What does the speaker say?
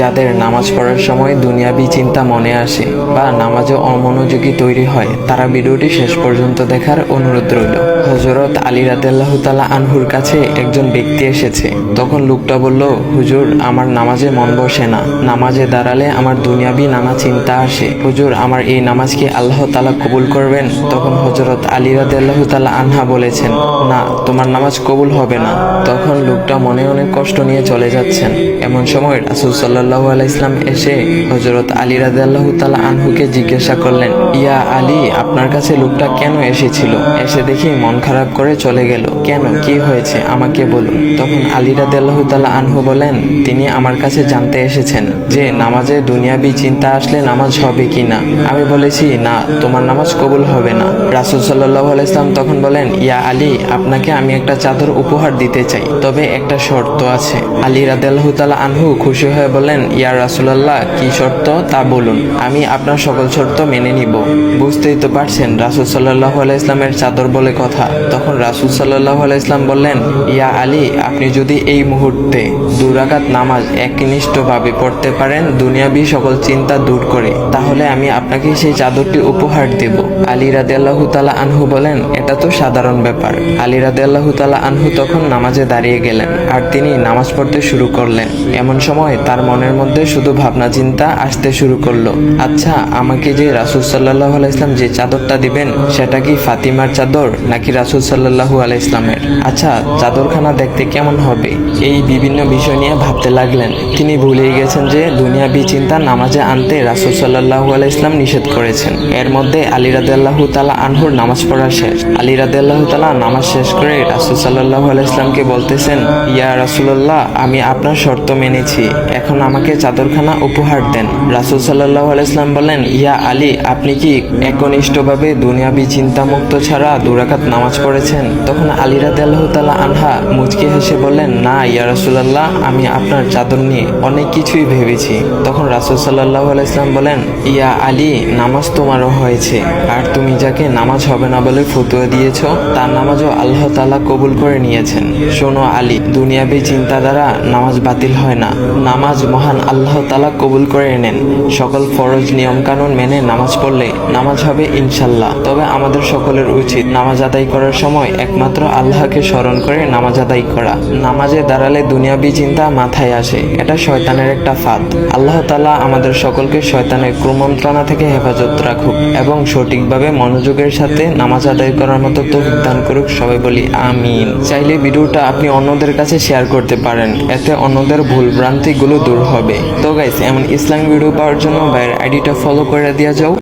যাদের নামাজ পড়ার সময় দুনিয়াবি চিন্তা মনে আসে বা নামাজে অমনোযোগী তৈরি হয়, তারা ভিডিওটি শেষ পর্যন্ত দেখার অনুরোধ রইল। হযরত আলী রাদিয়াল্লাহু তাআলা আনহুর কাছে একজন ব্যক্তি এসেছে। তখন লোকটা বলল, হুজুর, আমার নামাজে মন বসে না। নামাজে দাঁড়ালে আমার দুনিয়াবি নানা চিন্তা আসে। হুজুর, আমার এই নামাজ কি আল্লাহ তাআলা কবুল করবেন? তখন হযরত আলী রাদিয়াল্লাহু তাআলা আনহা বলেছেন, না, তোমার নামাজ কবুল হবে না। তখন লোকটা মনে অনেক কষ্ট নিয়ে চলে যাচ্ছেন। এমন সময় রাসূল সাল্লাল্লাহু আলাইহি ওয়াসাল্লাম এসে হযরত আলী রাদিয়াল্লাহু তাআলা আনহুকে জিজ্ঞাসা করলেন, ইয়া আলী, আপনার কাছে লোকটা কেন এসেছিল? এসে দেখি মন খারাপ করে চলে গেল। কেন, কি হয়েছে আমাকে বলুন। তখন আলী রাদিয়াল্লাহু তাআলা আনহু বলেন, তিনি আমার কাছে জানতে এসেছেন যে নামাজে দুনিয়াবি চিন্তা আসলে নামাজ হবে কিনা। আমি বলেছি, না, তোমার নামাজ কবুল হবে না। রাসূল সাল্লাল্লাহু আলাইহি ওয়াসাল্লাম তখন বলেন, ইয়া আলী, আপনাকে আমি একটা চাদর উপহার দিতে চাই, তবে একটা শর্ত আছে। আলী রাদিয়াল্লাহু তাআলা আনহু খুশি হয়ে বলেন, ইয়া রাসূলুল্লাহ, কি শর্ত তা বলুন, আমি আপনার সকল শর্ত মেনে নিব। বুঝতেই তো পারছেন রাসূল সাল্লাল্লাহু আলাইহি ওয়াসাল্লামের চাদর বলে কথা। তখন রাসূল সাল্লাল্লাহু আলাইহি ওয়াসাল্লাম বললেন, ইয়া আলী, আপনি যদি এই মুহূর্তে 2 রাকাত নামাজ একনিষ্ঠভাবে পড়তে পারেন দুনিয়াবি সকল চিন্তা দূর করে, তাহলে আমি আপনাকে সেই চাদরটি উপহার দেব। আলী রাদিয়াল্লাহু তাআলা আনহু বলেন, এটা তো সাধারণ ব্যাপার। আলী রাদিয়াল্লাহু তাআলা আনহু তখন নামাজে দাঁড়িয়ে গেলেন আর তিনি নামাজ পড়তে শুরু করলেন। এমন সময় তার মনের মধ্যে শুধু ভাবনা চিন্তা আসতে শুরু করলো, আচ্ছা, আমাকে যে রাসূল সাল্লাল্লাহু আলাইহি ওয়াসাল্লাম যে চাদরটা দিবেন, সেটা কি ফাতিমার চাদর নাকি রাসূল সাল্লাল্লাহু আলাইহি ওয়াসাল্লামের? আচ্ছা, চাদরখানা দেখতে কেমন হবে? এই বিভিন্ন বিষয় নিয়ে ভাবতে লাগলেন। তিনি ভুলেই গেছেন যে দুনিয়াবি চিন্তা নামাজে আনতে রাসূল সাল্লাল্লাহু আলাইহি ওয়াসাল্লাম নিষেধ করেছেন। এর মধ্যে আলী রাদিয়াল্লাহু তাআলা আনহুর নামাজ পড়া শেষ। আলী রাদিয়াল্লাহু তাআলা নামাজ শেষ করে রাসূল সাল্লাল্লাহু আলাইহি ওয়াসাল্লামকে বলতেছেন, ইয়া রাসূলুল্লাহ, আমি আপনার শর্ত মেনেছি, এখন আমাকে চাদরখানা উপহার দেন। রাসূল সাল্লাল্লাহু আলাইহি ওয়াসাল্লাম বলেন, ইয়া আলী, আপনি কি একনিষ্ঠভাবে দুনিয়াবি চিন্তা মুক্ত ছাড়া 2 রাকাত নামাজ পড়েছেন? তখন আলী রাদিয়াল্লাহু তাআলা আনহা মুচকি হেসে বললেন, না ইয়া রাসূলুল্লাহ, আমি আপনার চাদর নিয়ে অনেক কিছুই ভেবেছি। তখন রাসূল সাল্লাল্লাহু আলাইহি ওয়াসাল্লাম বলেন, ইয়া আলী, নামাজ তোমারও হয়েছে, আর তুমি যাকে নামাজ হবে না বলে ফতোয়া দিয়েছো, তার নামাজও আল্লাহ তাআলা কবুল করে নিয়েছেন। শোনো আলী, দুনিয়াবি চিন্তা দ্বারা নামাজ বাতিল হয় না, নামাজ মহান আল্লাহ তাআলা কবুল করে নেন। সকল ফরজ নিয়ম কানুন মেনে নামাজ পড়লে নামাজ হবে ইনশাল্লাহ। তবে আমাদের সকলের উচিত নামাজ আদায় করার সময় একমাত্র আল্লাহকে স্মরণ করে নামাজ আদায় করা। নামাজে দাঁড়ালে দুনিয়াবি চিন্তা মাথায় আসে, এটা শয়তানের একটা ফাঁদ। আল্লাহ তাআলা আমাদের সকলকে শয়তানের কুমন্ত্রণা থেকে হেফাজত রাখুক এবং সঠিকভাবে মনোযোগের সাথে নামাজ আদায় করার মতো তৌফিক দান করুক। সবাই বলি আমিন। চাইলে ভিডিওটা আপনি অন্যদের কাছে শেয়ার করতে পারেন, এতে অন্যদের ভুল ভ্রান্তিগুলো দূর হবে। তো গাইস, এমন ইসলামিক ভিডিও পাওয়ার জন্য ভাইয়ের আইডিটা ফলো করে দেওয়া যাও।